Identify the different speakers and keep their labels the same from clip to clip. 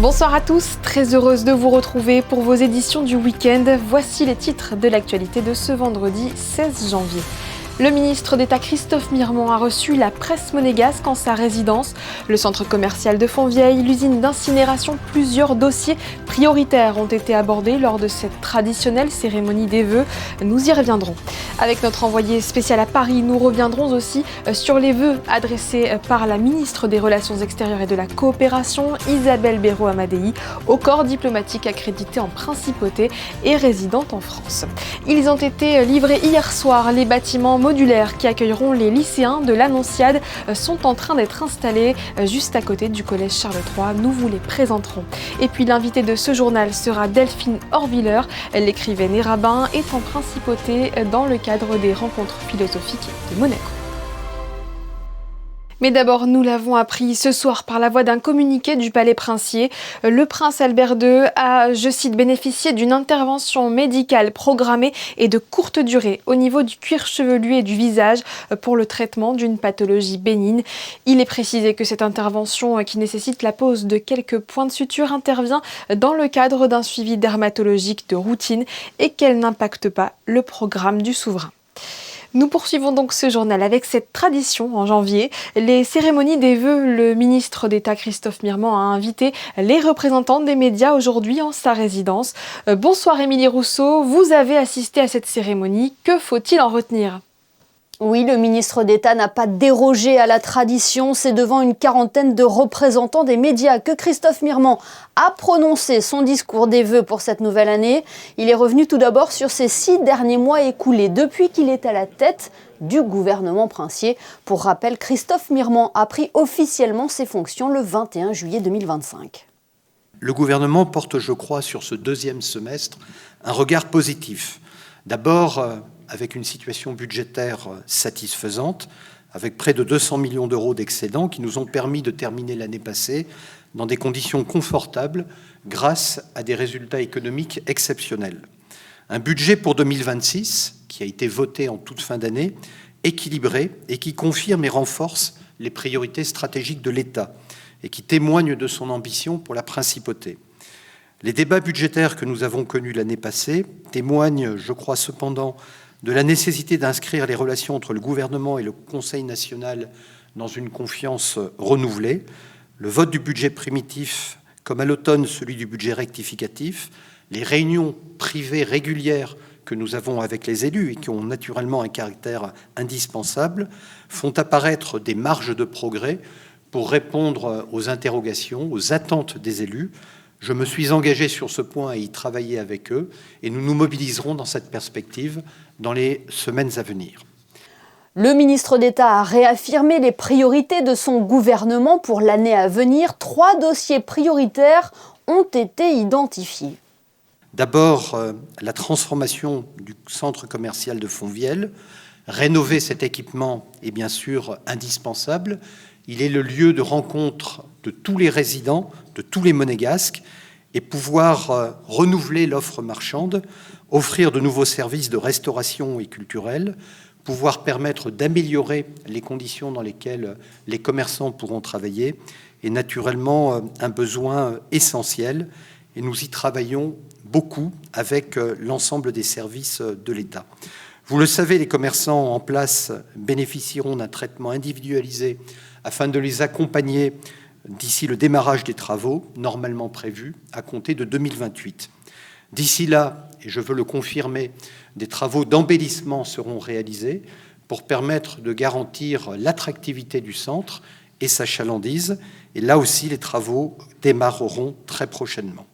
Speaker 1: Bonsoir à tous, très heureuse de vous retrouver pour vos éditions du week-end. Voici les titres de l'actualité de ce vendredi 16 janvier. Le ministre d'État Christophe Mirmont a reçu la presse monégasque en sa résidence. Le centre commercial de Fontvieille, l'usine d'incinération, plusieurs dossiers prioritaires ont été abordés lors de cette traditionnelle cérémonie des vœux. Nous y reviendrons. Avec notre envoyé spécial à Paris, nous reviendrons aussi sur les vœux adressés par la ministre des Relations extérieures et de la coopération, Isabelle Béraud-Amadei, au corps diplomatique accrédité en principauté et résidente en France. Ils ont été livrés hier soir. Les bâtiments modulaires qui accueilleront les lycéens de l'Annonciade sont en train d'être installés juste à côté du collège Charles III. Nous vous les présenterons. Et puis l'invité de ce journal sera Delphine Horviller. L'écrivaine et rabbin est en principauté dans le cadre des rencontres philosophiques de Monaco. Mais d'abord, nous l'avons appris ce soir par la voie d'un communiqué du Palais Princier. Le prince Albert II a, je cite, bénéficié d'une intervention médicale programmée et de courte durée au niveau du cuir chevelu et du visage pour le traitement d'une pathologie bénigne. Il est précisé que cette intervention, qui nécessite la pose de quelques points de suture, intervient dans le cadre d'un suivi dermatologique de routine et qu'elle n'impacte pas le programme du souverain. Nous poursuivons donc ce journal avec cette tradition en janvier. Les cérémonies des vœux, le ministre d'État Christophe Mirmont a invité les représentants des médias aujourd'hui en sa résidence. Bonsoir Émilie Rousseau, vous avez assisté à cette cérémonie. Que faut-il en retenir ?
Speaker 2: Oui, le ministre d'État n'a pas dérogé à la tradition. C'est devant une quarantaine de représentants des médias que Christophe Mirmont a prononcé son discours des vœux pour cette nouvelle année. Il est revenu tout d'abord sur ces 6 derniers mois écoulés depuis qu'il est à la tête du gouvernement princier. Pour rappel, Christophe Mirmont a pris officiellement ses fonctions le 21 juillet 2025.
Speaker 3: Le gouvernement porte, je crois, sur ce deuxième semestre un regard positif. D'abord, avec une situation budgétaire satisfaisante, avec près de 200 millions d'euros d'excédents qui nous ont permis de terminer l'année passée dans des conditions confortables grâce à des résultats économiques exceptionnels. Un budget pour 2026 qui a été voté en toute fin d'année, équilibré et qui confirme et renforce les priorités stratégiques de l'État et qui témoigne de son ambition pour la principauté. Les débats budgétaires que nous avons connus l'année passée témoignent, je crois cependant, de la nécessité d'inscrire les relations entre le gouvernement et le Conseil national dans une confiance renouvelée. Le vote du budget primitif, comme à l'automne celui du budget rectificatif, les réunions privées régulières que nous avons avec les élus et qui ont naturellement un caractère indispensable, font apparaître des marges de progrès pour répondre aux interrogations, aux attentes des élus. Je me suis engagé sur ce point à y travailler avec eux et nous nous mobiliserons dans cette perspective dans les semaines à venir.
Speaker 2: Le ministre d'État a réaffirmé les priorités de son gouvernement pour l'année à venir. 3 dossiers prioritaires ont été identifiés.
Speaker 3: D'abord, la transformation du centre commercial de Fontvieille. Rénover cet équipement est bien sûr indispensable. Il est le lieu de rencontre de tous les résidents, de tous les monégasques, et pouvoir renouveler l'offre marchande, offrir de nouveaux services de restauration et culturelle, pouvoir permettre d'améliorer les conditions dans lesquelles les commerçants pourront travailler, est naturellement un besoin essentiel, et nous y travaillons beaucoup avec l'ensemble des services de l'État. Vous le savez, les commerçants en place bénéficieront d'un traitement individualisé afin de les accompagner d'ici le démarrage des travaux, normalement prévus, à compter de 2028. D'ici là, et je veux le confirmer, des travaux d'embellissement seront réalisés pour permettre de garantir l'attractivité du centre et sa chalandise. Et là aussi, les travaux démarreront très prochainement.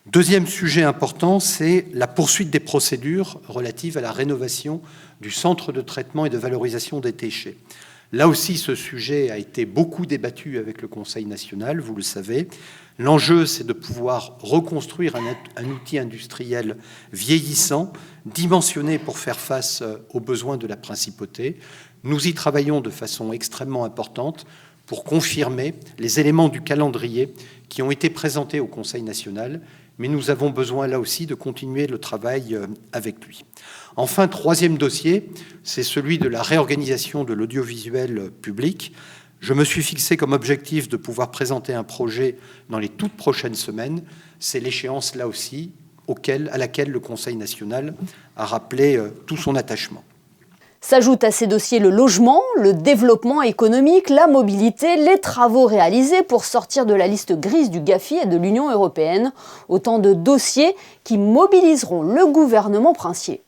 Speaker 3: Deuxième sujet important, c'est la poursuite des procédures relatives à la rénovation du centre de traitement et de valorisation des déchets. Là aussi, ce sujet a été beaucoup débattu avec le Conseil national, vous le savez. L'enjeu, c'est de pouvoir reconstruire un outil industriel vieillissant, dimensionné pour faire face aux besoins de la principauté. Nous y travaillons de façon extrêmement importante pour confirmer les éléments du calendrier qui ont été présentés au Conseil national, mais nous avons besoin là aussi de continuer le travail avec lui. Enfin, troisième dossier, c'est celui de la réorganisation de l'audiovisuel public. Je me suis fixé comme objectif de pouvoir présenter un projet dans les toutes prochaines semaines. C'est l'échéance, là aussi, à laquelle le Conseil national a rappelé tout son attachement.
Speaker 2: S'ajoutent à ces dossiers le logement, le développement économique, la mobilité, les travaux réalisés pour sortir de la liste grise du GAFI et de l'Union européenne. Autant de dossiers qui mobiliseront le gouvernement princier.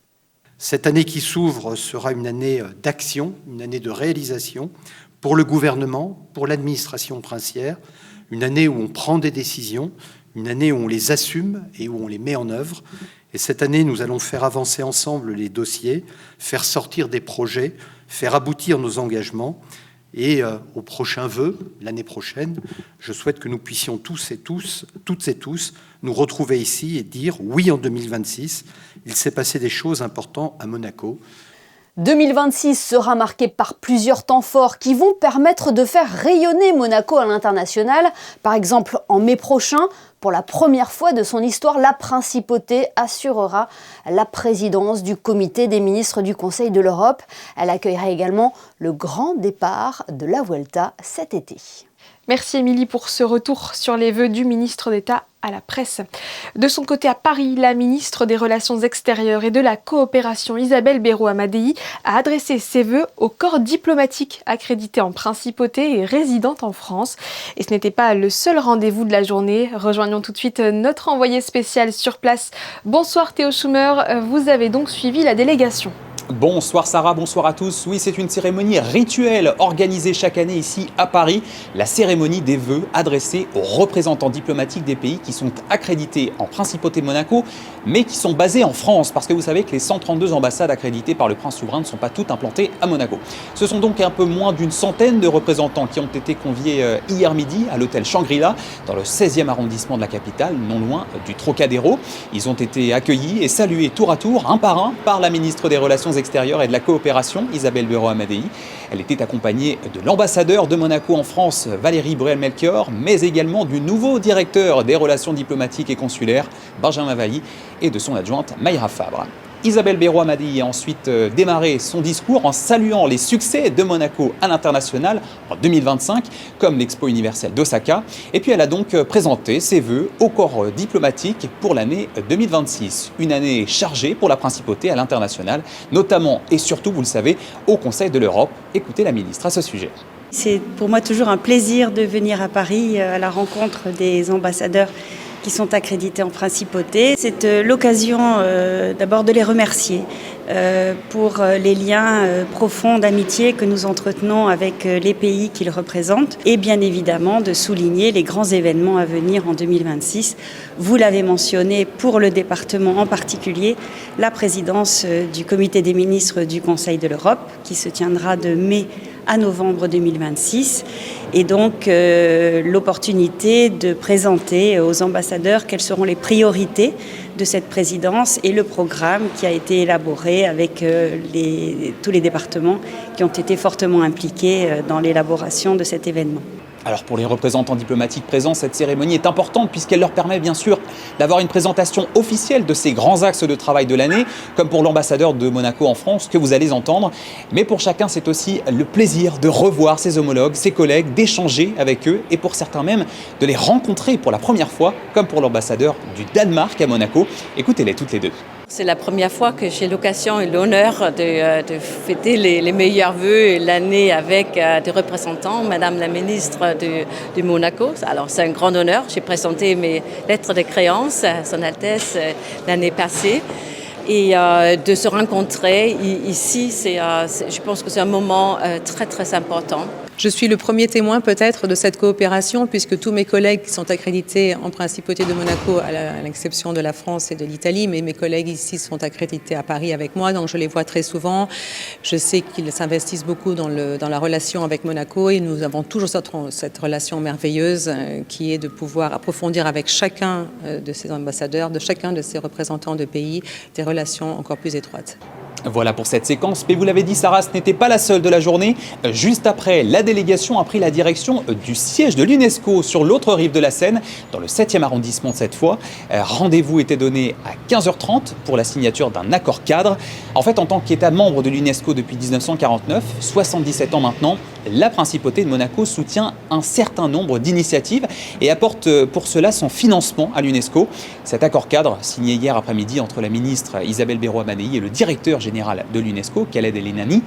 Speaker 3: Cette année qui s'ouvre sera une année d'action, une année de réalisation pour le gouvernement, pour l'administration princière, une année où on prend des décisions, une année où on les assume et où on les met en œuvre. Et cette année, nous allons faire avancer ensemble les dossiers, faire sortir des projets, faire aboutir nos engagements. Et au prochain vœu, l'année prochaine, je souhaite que nous puissions toutes et tous, nous retrouver ici et dire oui, en 2026, il s'est passé des choses importantes à Monaco.
Speaker 2: 2026 sera marqué par plusieurs temps forts qui vont permettre de faire rayonner Monaco à l'international. Par exemple, en mai prochain, pour la première fois de son histoire, la principauté assurera la présidence du comité des ministres du Conseil de l'Europe. Elle accueillera également le grand départ de la Vuelta cet été.
Speaker 1: Merci Émilie pour ce retour sur les vœux du ministre d'État à la presse. De son côté à Paris, la ministre des Relations extérieures et de la coopération Isabelle Béraud-Amadei a adressé ses vœux au corps diplomatique accrédité en principauté et résidant en France. Et ce n'était pas le seul rendez-vous de la journée. Rejoignons tout de suite notre envoyé spécial sur place. Bonsoir Théo Schumer, vous avez donc suivi la délégation.
Speaker 4: Bonsoir Sarah, bonsoir à tous. Oui, c'est une cérémonie rituelle organisée chaque année ici à Paris. La cérémonie des vœux adressée aux représentants diplomatiques des pays qui sont accrédités en Principauté de Monaco, mais qui sont basés en France. Parce que vous savez que les 132 ambassades accréditées par le prince souverain ne sont pas toutes implantées à Monaco. Ce sont donc un peu moins d'une centaine de représentants qui ont été conviés hier midi à l'hôtel Shangri-La, dans le 16e arrondissement de la capitale, non loin du Trocadéro. Ils ont été accueillis et salués tour à tour, un par un, par la ministre des Relations extérieure et de la coopération, Isabelle Béraud-Amadei. Elle était accompagnée de l'ambassadeur de Monaco en France, Valérie Bruel-Melchior, mais également du nouveau directeur des relations diplomatiques et consulaires, Benjamin Valli, et de son adjointe, Mayra Fabre. Isabelle Béraud-Amadei a ensuite démarré son discours en saluant les succès de Monaco à l'international en 2025, comme l'Expo universelle d'Osaka. Et puis elle a donc présenté ses vœux au corps diplomatique pour l'année 2026. Une année chargée pour la principauté à l'international, notamment et surtout, vous le savez, au Conseil de l'Europe. Écoutez la ministre à ce sujet.
Speaker 5: C'est pour moi toujours un plaisir de venir à Paris à la rencontre des ambassadeurs qui sont accrédités en principauté. C'est l'occasion d'abord de les remercier pour les liens profonds d'amitié que nous entretenons avec les pays qu'ils représentent et bien évidemment de souligner les grands événements à venir en 2026. Vous l'avez mentionné, pour le département en particulier, la présidence du comité des ministres du Conseil de l'Europe qui se tiendra de mai à novembre 2026 et donc l'opportunité de présenter aux ambassadeurs quelles seront les priorités de cette présidence et le programme qui a été élaboré avec tous les départements qui ont été fortement impliqués dans l'élaboration de cet événement.
Speaker 4: Alors pour les représentants diplomatiques présents, cette cérémonie est importante puisqu'elle leur permet bien sûr d'avoir une présentation officielle de ces grands axes de travail de l'année, comme pour l'ambassadeur de Monaco en France que vous allez entendre. Mais pour chacun, c'est aussi le plaisir de revoir ses homologues, ses collègues, d'échanger avec eux et pour certains même de les rencontrer pour la première fois, comme pour l'ambassadeur du Danemark à Monaco. Écoutez-les toutes les deux.
Speaker 6: C'est la première fois que j'ai l'occasion et l'honneur de fêter les meilleurs vœux l'année avec des représentants, Madame la ministre de Monaco. Alors c'est un grand honneur. J'ai présenté mes lettres de créance à Son Altesse l'année passée. Et de se rencontrer ici, je pense que c'est un moment très très important.
Speaker 7: Je suis le premier témoin peut-être de cette coopération puisque tous mes collègues qui sont accrédités en Principauté de Monaco, à l'exception de la France et de l'Italie, mais mes collègues ici sont accrédités à Paris avec moi, donc je les vois très souvent. Je sais qu'ils s'investissent beaucoup dans la relation avec Monaco et nous avons toujours cette relation merveilleuse qui est de pouvoir approfondir avec chacun de ces ambassadeurs, de chacun de ces représentants de pays, des relations encore plus étroites.
Speaker 4: Voilà pour cette séquence, mais vous l'avez dit Sarah, ce n'était pas la seule de la journée. Juste après, la délégation a pris la direction du siège de l'UNESCO sur l'autre rive de la Seine, dans le 7e arrondissement cette fois. Rendez-vous était donné à 15h30 pour la signature d'un accord cadre. En fait, en tant qu'État membre de l'UNESCO depuis 1949, 77 ans maintenant, la Principauté de Monaco soutient un certain nombre d'initiatives et apporte pour cela son financement à l'UNESCO. Cet accord cadre, signé hier après-midi entre la ministre Isabelle Berroa-Manei et le directeur général de l'UNESCO, Khaled El Enani,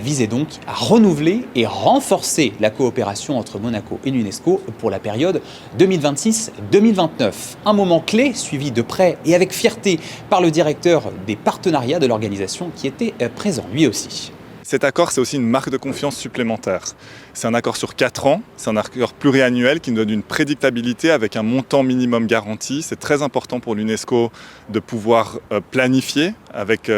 Speaker 4: visait donc à renouveler et renforcer la coopération entre Monaco et l'UNESCO pour la période 2026-2029. Un moment clé suivi de près et avec fierté par le directeur des partenariats de l'organisation qui était présent lui aussi.
Speaker 8: Cet accord, c'est aussi une marque de confiance supplémentaire. C'est un accord sur 4 ans, c'est un accord pluriannuel qui nous donne une prédictabilité avec un montant minimum garanti. C'est très important pour l'UNESCO de pouvoir planifier avec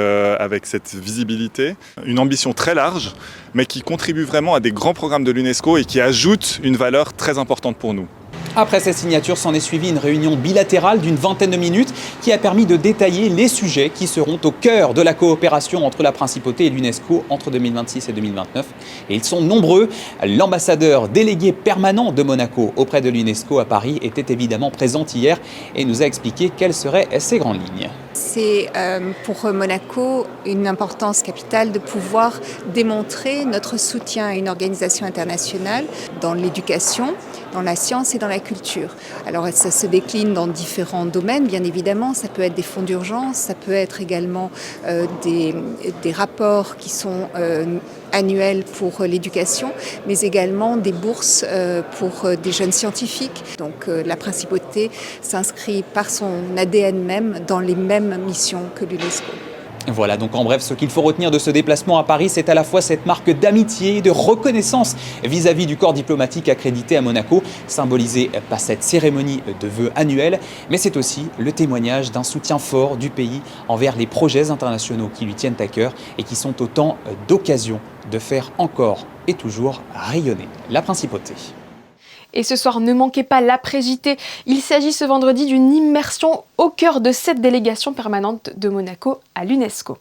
Speaker 8: cette visibilité. Une ambition très large, mais qui contribue vraiment à des grands programmes de l'UNESCO et qui ajoute une valeur très importante pour nous.
Speaker 4: Après cette signature, s'en est suivie une réunion bilatérale d'une vingtaine de minutes qui a permis de détailler les sujets qui seront au cœur de la coopération entre la Principauté et l'UNESCO entre 2026 et 2029. Et ils sont nombreux. L'ambassadeur délégué permanent de Monaco auprès de l'UNESCO à Paris était évidemment présent hier et nous a expliqué quelles seraient ses grandes lignes.
Speaker 9: C'est pour Monaco une importance capitale de pouvoir démontrer notre soutien à une organisation internationale dans l'éducation, dans la science et dans la culture. Alors ça se décline dans différents domaines, bien évidemment. Ça peut être des fonds d'urgence, ça peut être également des rapports qui sont annuels pour l'éducation, mais également des bourses pour des jeunes scientifiques. Donc la Principauté s'inscrit par son ADN même dans les mêmes missions que l'UNESCO.
Speaker 4: Voilà, donc en bref, ce qu'il faut retenir de ce déplacement à Paris, c'est à la fois cette marque d'amitié et de reconnaissance vis-à-vis du corps diplomatique accrédité à Monaco, symbolisé par cette cérémonie de vœux annuelle, mais c'est aussi le témoignage d'un soutien fort du pays envers les projets internationaux qui lui tiennent à cœur et qui sont autant d'occasions de faire encore et toujours rayonner la Principauté.
Speaker 1: Et ce soir, ne manquez pas l'après-JT. Il s'agit ce vendredi d'une immersion au cœur de cette délégation permanente de Monaco à l'UNESCO.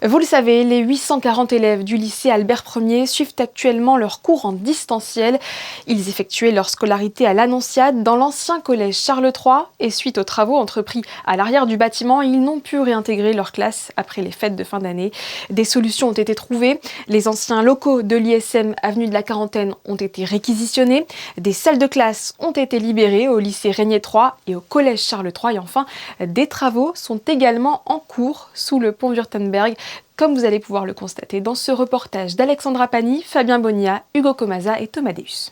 Speaker 1: Vous le savez, les 840 élèves du lycée Albert Ier suivent actuellement leurs cours en distanciel. Ils effectuaient leur scolarité à l'Annonciade dans l'ancien collège Charles III et suite aux travaux entrepris à l'arrière du bâtiment, ils n'ont pu réintégrer leur classe après les fêtes de fin d'année. Des solutions ont été trouvées. Les anciens locaux de l'ISM avenue de la Quarantaine ont été réquisitionnés. Des salles de classe ont été libérées au lycée Régnier III et au collège Charles III. Et enfin, des travaux sont également en cours sous le pont Württemberg, comme vous allez pouvoir le constater dans ce reportage d'Alexandra Pani, Fabien Bonilla, Hugo Comasa et Thomas Deus.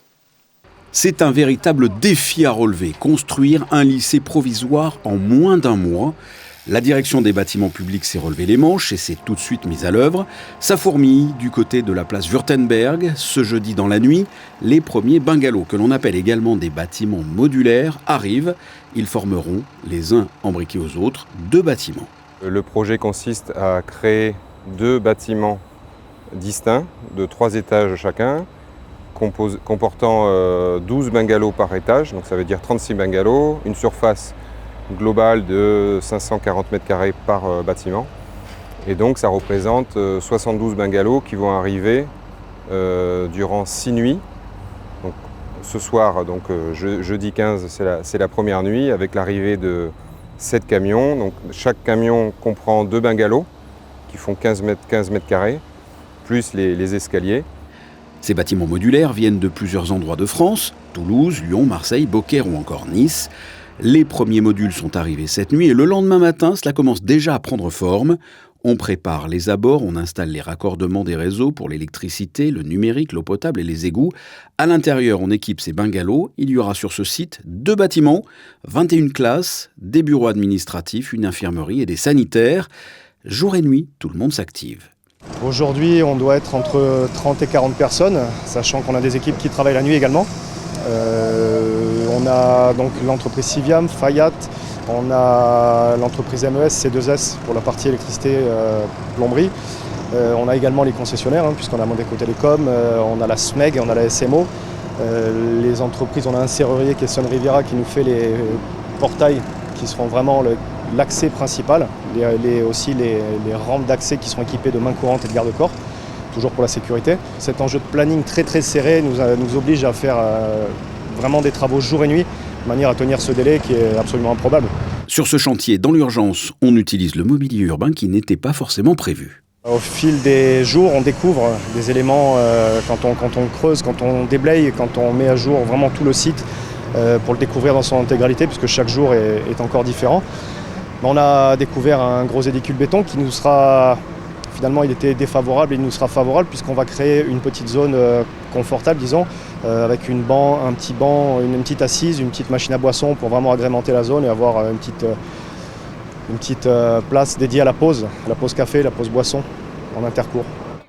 Speaker 10: C'est un véritable défi à relever, construire un lycée provisoire en moins d'un mois. La direction des bâtiments publics s'est relevé les manches et s'est tout de suite mise à l'œuvre. Ça fourmille du côté de la place Württemberg. Ce jeudi dans la nuit, les premiers bungalows, que l'on appelle également des bâtiments modulaires, arrivent. Ils formeront, les uns embriqués aux autres, 2 bâtiments.
Speaker 11: Le projet consiste à créer 2 bâtiments distincts de 3 étages chacun, comportant 12 bungalows par étage, donc ça veut dire 36 bungalows, une surface globale de 540 m² par bâtiment. Et donc ça représente 72 bungalows qui vont arriver durant 6 nuits. Donc, ce soir, donc, jeudi 15, c'est la première nuit avec l'arrivée de 7 camions. Donc, chaque camion comprend 2 bungalows qui font 15 m², plus les escaliers.
Speaker 10: Ces bâtiments modulaires viennent de plusieurs endroits de France, Toulouse, Lyon, Marseille, Beaucaire ou encore Nice. Les premiers modules sont arrivés cette nuit et le lendemain matin, cela commence déjà à prendre forme. On prépare les abords, on installe les raccordements des réseaux pour l'électricité, le numérique, l'eau potable et les égouts. À l'intérieur, on équipe ces bungalows. Il y aura sur ce site 2 bâtiments, 21 classes, des bureaux administratifs, une infirmerie et des sanitaires. Jour et nuit, tout le monde s'active.
Speaker 12: Aujourd'hui, on doit être entre 30 et 40 personnes, sachant qu'on a des équipes qui travaillent la nuit également. On a donc l'entreprise Civiam, Fayat, on a l'entreprise MES, C2S pour la partie électricité, plomberie. On a également les concessionnaires, puisqu'on a Mondeco Télécom, on a la SMEG et on a la SMO. Les entreprises, on a un serrurier qui est Sun Riviera qui nous fait les portails qui seront vraiment l'accès principal, aussi les rampes d'accès qui sont équipées de mains courantes et de garde-corps, toujours pour la sécurité. Cet enjeu de planning très très serré nous oblige à faire vraiment des travaux jour et nuit, de manière à tenir ce délai qui est absolument improbable.
Speaker 10: Sur ce chantier, dans l'urgence, on utilise le mobilier urbain qui n'était pas forcément prévu.
Speaker 12: Au fil des jours, on découvre des éléments quand on creuse, quand on déblaye, quand on met à jour vraiment tout le site pour le découvrir dans son intégralité, puisque chaque jour est encore différent. On a découvert un gros édicule béton qui nous sera, finalement il était défavorable, il nous sera favorable puisqu'on va créer une petite zone confortable, disons, avec un petit banc, une petite assise, une petite machine à boisson pour vraiment agrémenter la zone et avoir une petite place dédiée à la pause café, la pause boisson en intercours.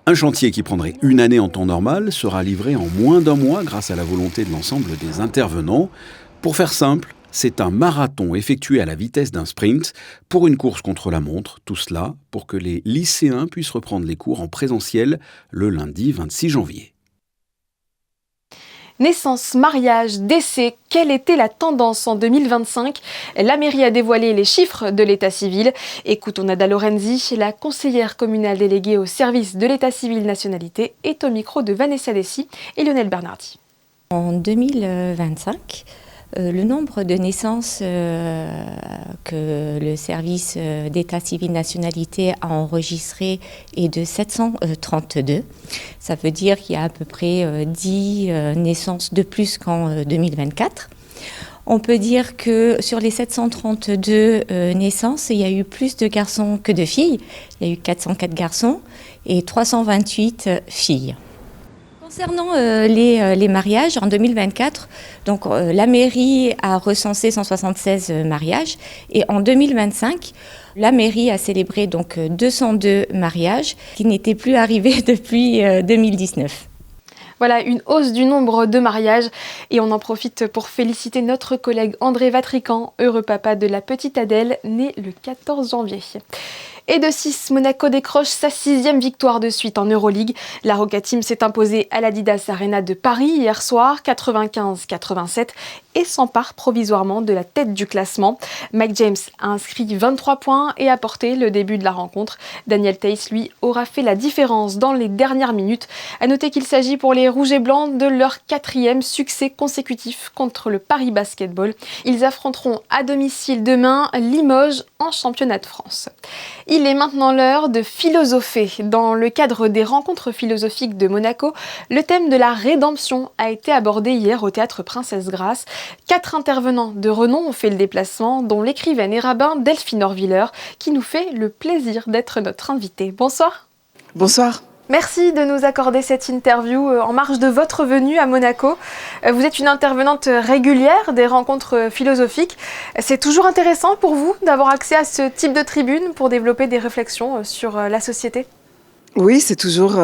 Speaker 10: Un chantier qui prendrait une année en temps normal sera livré en moins d'un mois grâce à la volonté de l'ensemble des intervenants. Pour faire simple, c'est un marathon effectué à la vitesse d'un sprint pour une course contre la montre. Tout cela pour que les lycéens puissent reprendre les cours en présentiel le lundi 26 janvier.
Speaker 1: Naissance, mariage, décès, quelle était la tendance en 2025 ? La mairie a dévoilé les chiffres de l'état civil. Écoutons Nada Lorenzi, la conseillère communale déléguée au service de l'état civil nationalité, est au micro de Vanessa Dessy et Lionel Bernardi.
Speaker 13: En 2025, le nombre de naissances que le service d'état civil nationalité a enregistré est de 732. Ça veut dire qu'il y a à peu près 10 naissances de plus qu'en 2024. On peut dire que sur les 732 naissances, il y a eu plus de garçons que de filles. Il y a eu 404 garçons et 328 filles. Concernant les mariages, en 2024, donc, la mairie a recensé 176 mariages et en 2025, la mairie a célébré donc 202 mariages qui n'étaient plus arrivés depuis 2019.
Speaker 1: Voilà, une hausse du nombre de mariages et on en profite pour féliciter notre collègue André Vatrican, heureux papa de la petite Adèle, née le 14 janvier. Et de 6, Monaco décroche sa 6e victoire de suite en Euroleague. La Roca Team s'est imposée à l'Adidas Arena de Paris hier soir, 95-87, et s'empare provisoirement de la tête du classement. Mike James a inscrit 23 points et a porté le début de la rencontre. Daniel Theis, lui, aura fait la différence dans les dernières minutes. À noter qu'il s'agit pour les Rouges et Blancs de leur 4e succès consécutif contre le Paris Basketball. Ils affronteront à domicile demain Limoges en championnat de France. Il est maintenant l'heure de philosopher. Dans le cadre des rencontres philosophiques de Monaco, le thème de la rédemption a été abordé hier au théâtre Princesse Grace. 4 intervenants de renom ont fait le déplacement, dont l'écrivaine et rabbin Delphine Orviller, qui nous fait le plaisir d'être notre invitée. Bonsoir.
Speaker 14: Bonsoir.
Speaker 1: Merci de nous accorder cette interview en marge de votre venue à Monaco. Vous êtes une intervenante régulière des rencontres philosophiques. C'est toujours intéressant pour vous d'avoir accès à ce type de tribune pour développer des réflexions sur la société ?
Speaker 14: Oui, c'est toujours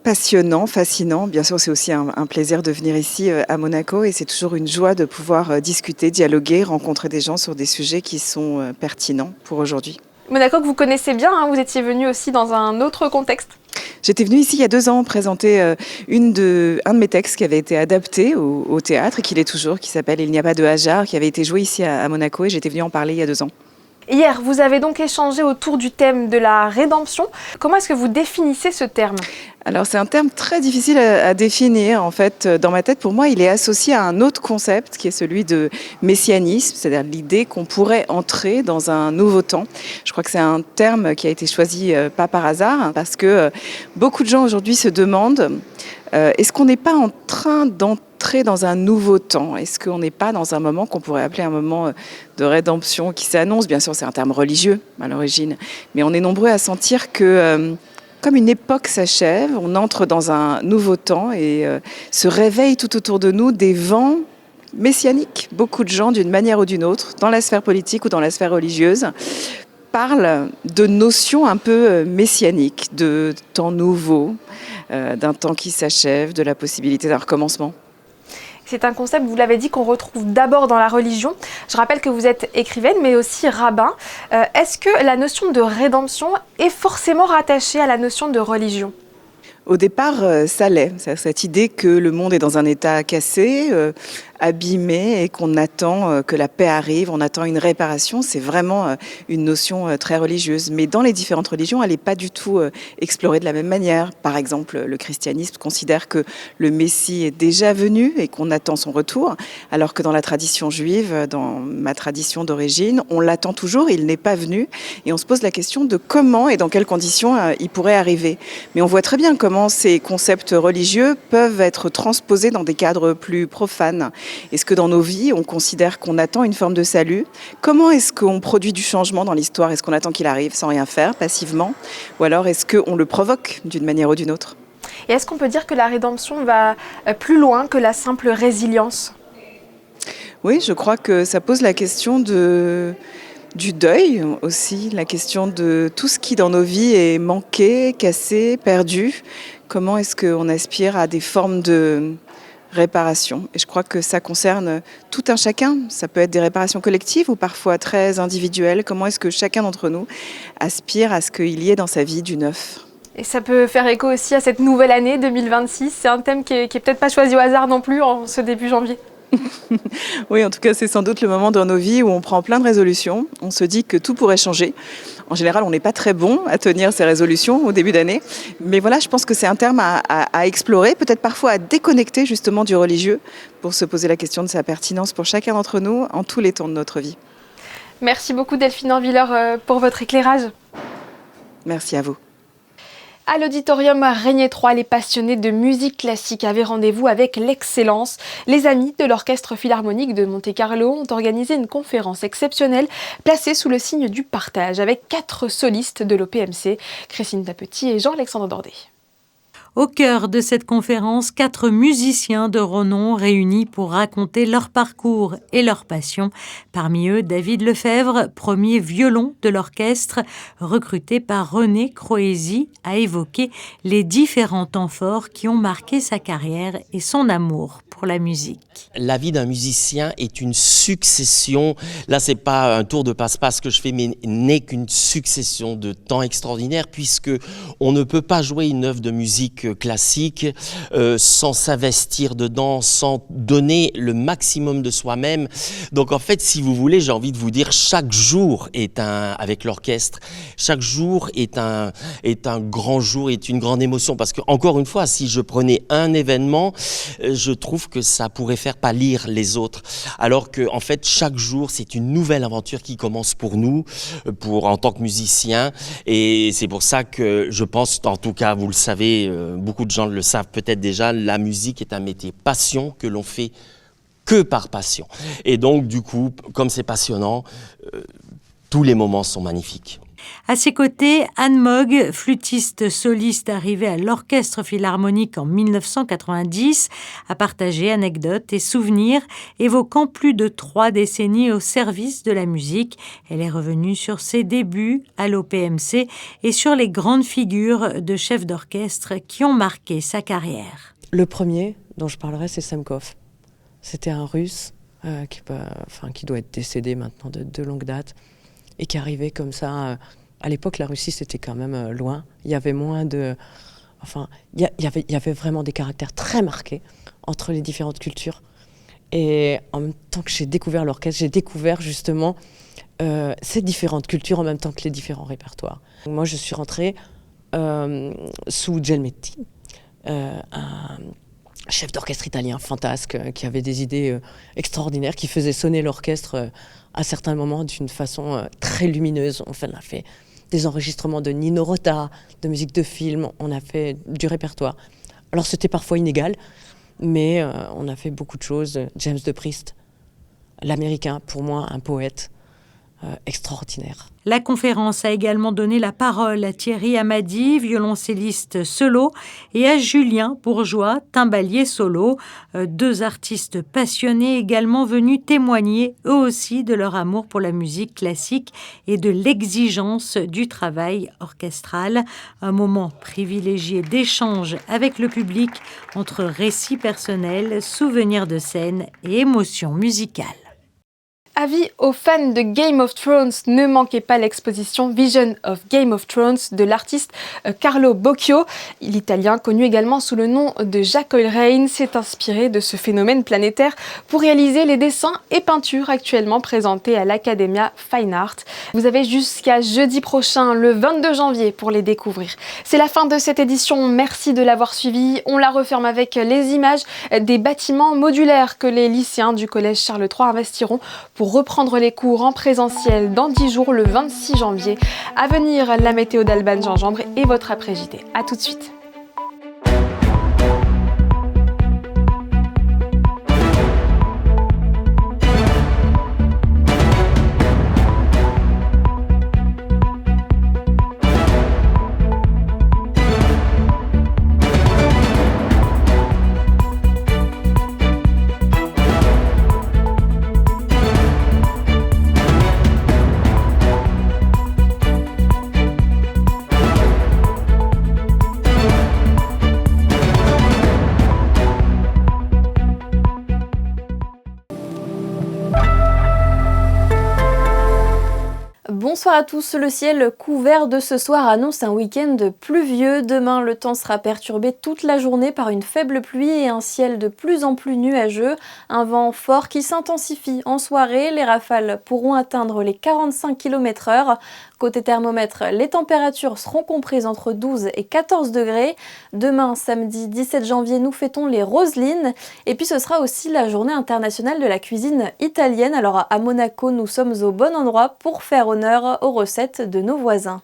Speaker 14: passionnant, fascinant. Bien sûr, c'est aussi un plaisir de venir ici à Monaco et c'est toujours une joie de pouvoir discuter, dialoguer, rencontrer des gens sur des sujets qui sont pertinents pour aujourd'hui.
Speaker 1: Monaco que vous connaissez bien, hein, vous étiez venu aussi dans un autre contexte.
Speaker 14: J'étais venue ici il y a 2 ans présenter un de mes textes qui avait été adapté au théâtre et qui l'est toujours, qui s'appelle « Il n'y a pas de hasard », qui avait été joué ici à Monaco et j'étais venue en parler il y a 2 ans.
Speaker 1: Hier, vous avez donc échangé autour du thème de la rédemption. Comment est-ce que vous définissez ce terme ?
Speaker 14: Alors c'est un terme très difficile à définir. En fait, dans ma tête, pour moi, il est associé à un autre concept qui est celui de messianisme, c'est-à-dire l'idée qu'on pourrait entrer dans un nouveau temps. Je crois que c'est un terme qui a été choisi pas par hasard, parce que beaucoup de gens aujourd'hui se demandent est-ce qu'on n'est pas en train d'entrer dans un nouveau temps ? Est-ce qu'on n'est pas dans un moment qu'on pourrait appeler un moment de rédemption qui s'annonce ? Bien sûr, c'est un terme religieux à l'origine, mais on est nombreux à sentir que comme une époque s'achève, on entre dans un nouveau temps et se réveillent tout autour de nous des vents messianiques. Beaucoup de gens, d'une manière ou d'une autre, dans la sphère politique ou dans la sphère religieuse, parlent de notions un peu messianiques, de temps nouveau, d'un temps qui s'achève, de la possibilité d'un recommencement.
Speaker 1: C'est un concept, vous l'avez dit, qu'on retrouve d'abord dans la religion. Je rappelle que vous êtes écrivaine, mais aussi rabbin. Est-ce que la notion de rédemption est forcément rattachée à la notion de religion ?
Speaker 14: Au départ, ça l'est. Cette idée que le monde est dans un état cassé, abîmé, et qu'on attend que la paix arrive, on attend une réparation, c'est vraiment une notion très religieuse. Mais dans les différentes religions, elle n'est pas du tout explorée de la même manière. Par exemple, le christianisme considère que le Messie est déjà venu et qu'on attend son retour, alors que dans la tradition juive, dans ma tradition d'origine, on l'attend toujours, il n'est pas venu. Et on se pose la question de comment et dans quelles conditions il pourrait arriver. Mais on voit très bien comment ces concepts religieux peuvent être transposés dans des cadres plus profanes. Est-ce que dans nos vies, on considère qu'on attend une forme de salut ? Comment est-ce qu'on produit du changement dans l'histoire ? Est-ce qu'on attend qu'il arrive sans rien faire, passivement ? Ou alors est-ce qu'on le provoque d'une manière ou d'une autre ?
Speaker 1: Et est-ce qu'on peut dire que la rédemption va plus loin que la simple résilience ?
Speaker 14: Oui, je crois que ça pose la question du deuil aussi, la question de tout ce qui dans nos vies est manqué, cassé, perdu. Comment est-ce qu'on aspire à des formes de réparation ? Et je crois que ça concerne tout un chacun. Ça peut être des réparations collectives ou parfois très individuelles. Comment est-ce que chacun d'entre nous aspire à ce qu'il y ait dans sa vie du neuf ?
Speaker 1: Et ça peut faire écho aussi à cette nouvelle année 2026. C'est un thème qui est peut-être pas choisi au hasard non plus en ce début janvier.
Speaker 14: Oui, en tout cas, c'est sans doute le moment dans nos vies où on prend plein de résolutions. On se dit que tout pourrait changer. En général, on n'est pas très bon à tenir ces résolutions au début d'année. Mais voilà, je pense que c'est un terme à explorer, peut-être parfois à déconnecter justement du religieux pour se poser la question de sa pertinence pour chacun d'entre nous en tous les temps de notre vie.
Speaker 1: Merci beaucoup Delphine Orviller pour votre éclairage.
Speaker 14: Merci à vous.
Speaker 1: À l'auditorium Régnier 3, les passionnés de musique classique avaient rendez-vous avec l'excellence. Les amis de l'Orchestre Philharmonique de Monte-Carlo ont organisé une conférence exceptionnelle placée sous le signe du partage avec 4 solistes de l'OPMC, Christine Tapetit et Jean-Alexandre Dordet.
Speaker 15: Au cœur de cette conférence, 4 musiciens de renom réunis pour raconter leur parcours et leur passion. Parmi eux, David Lefebvre, premier violon de l'orchestre, recruté par René Croesi, a évoqué les différents temps forts qui ont marqué sa carrière et son amour pour la musique.
Speaker 16: La vie d'un musicien est une succession, là c'est pas un tour de passe-passe que je fais, mais n'est qu'une succession de temps extraordinaires, puisque on ne peut pas jouer une œuvre de musique classique sans s'investir dedans, sans donner le maximum de soi-même. Donc en fait, si vous voulez, j'ai envie de vous dire, chaque jour est avec l'orchestre, chaque jour est un grand jour, est une grande émotion, parce que encore une fois, si je prenais un événement, je trouve que ça pourrait faire pâlir les autres, alors que en fait chaque jour c'est une nouvelle aventure qui commence pour nous, en tant que musiciens, et c'est pour ça que je pense, en tout cas vous le savez, beaucoup de gens le savent peut-être déjà, la musique est un métier passion que l'on fait que par passion, et donc du coup comme c'est passionnant, tous les moments sont magnifiques.
Speaker 15: À ses côtés, Anne Mogg, flûtiste soliste arrivée à l'Orchestre Philharmonique en 1990, a partagé anecdotes et souvenirs évoquant plus de 3 décennies au service de la musique. Elle est revenue sur ses débuts à l'OPMC et sur les grandes figures de chefs d'orchestre qui ont marqué sa carrière.
Speaker 17: Le premier dont je parlerai, c'est Semkov. C'était un Russe qui doit être décédé maintenant de longue date, et qui arrivait comme ça. À l'époque, la Russie, c'était quand même loin. Il y avait moins de... il y avait vraiment des caractères très marqués entre les différentes cultures. Et en même temps que j'ai découvert l'orchestre, j'ai découvert justement ces différentes cultures en même temps que les différents répertoires. Moi, je suis rentrée sous Gelmetti, un chef d'orchestre italien fantasque qui avait des idées extraordinaires, qui faisait sonner l'orchestre à certains moments d'une façon très lumineuse. On a fait des enregistrements de Nino Rota, de musique de film, on a fait du répertoire. Alors c'était parfois inégal, mais on a fait beaucoup de choses. James de Priest, l'Américain, pour moi un poète extraordinaire.
Speaker 15: La conférence a également donné la parole à Thierry Amadi, violoncelliste solo, et à Julien Bourgeois, timbalier solo, 2 artistes passionnés également venus témoigner eux aussi de leur amour pour la musique classique et de l'exigence du travail orchestral. Un moment privilégié d'échange avec le public entre récits personnels, souvenirs de scène et émotions musicales.
Speaker 1: Avis aux fans de Game of Thrones, ne manquez pas l'exposition Vision of Game of Thrones de l'artiste Carlo Bocchio. L'Italien, connu également sous le nom de Jacques Oilrain, s'est inspiré de ce phénomène planétaire pour réaliser les dessins et peintures actuellement présentés à l'Accademia Fine Art. Vous avez jusqu'à jeudi prochain, le 22 janvier, pour les découvrir. C'est la fin de cette édition, merci de l'avoir suivi. On la referme avec les images des bâtiments modulaires que les lycéens du collège Charles III investiront pour reprendre les cours en présentiel dans 10 jours, le 26 janvier. À venir, la météo d'Alban Gingembre et votre après-JT. A tout de suite.
Speaker 2: Bonsoir à tous, le ciel couvert de ce soir annonce un week-end pluvieux. Demain, le temps sera perturbé toute la journée par une faible pluie et un ciel de plus en plus nuageux. Un vent fort qui s'intensifie en soirée, les rafales pourront atteindre les 45 km/h. Côté thermomètre, les températures seront comprises entre 12 et 14 degrés. Demain, samedi 17 janvier, nous fêtons les Roselines. Et puis ce sera aussi la journée internationale de la cuisine italienne. Alors à Monaco, nous sommes au bon endroit pour faire honneur aux recettes de nos voisins.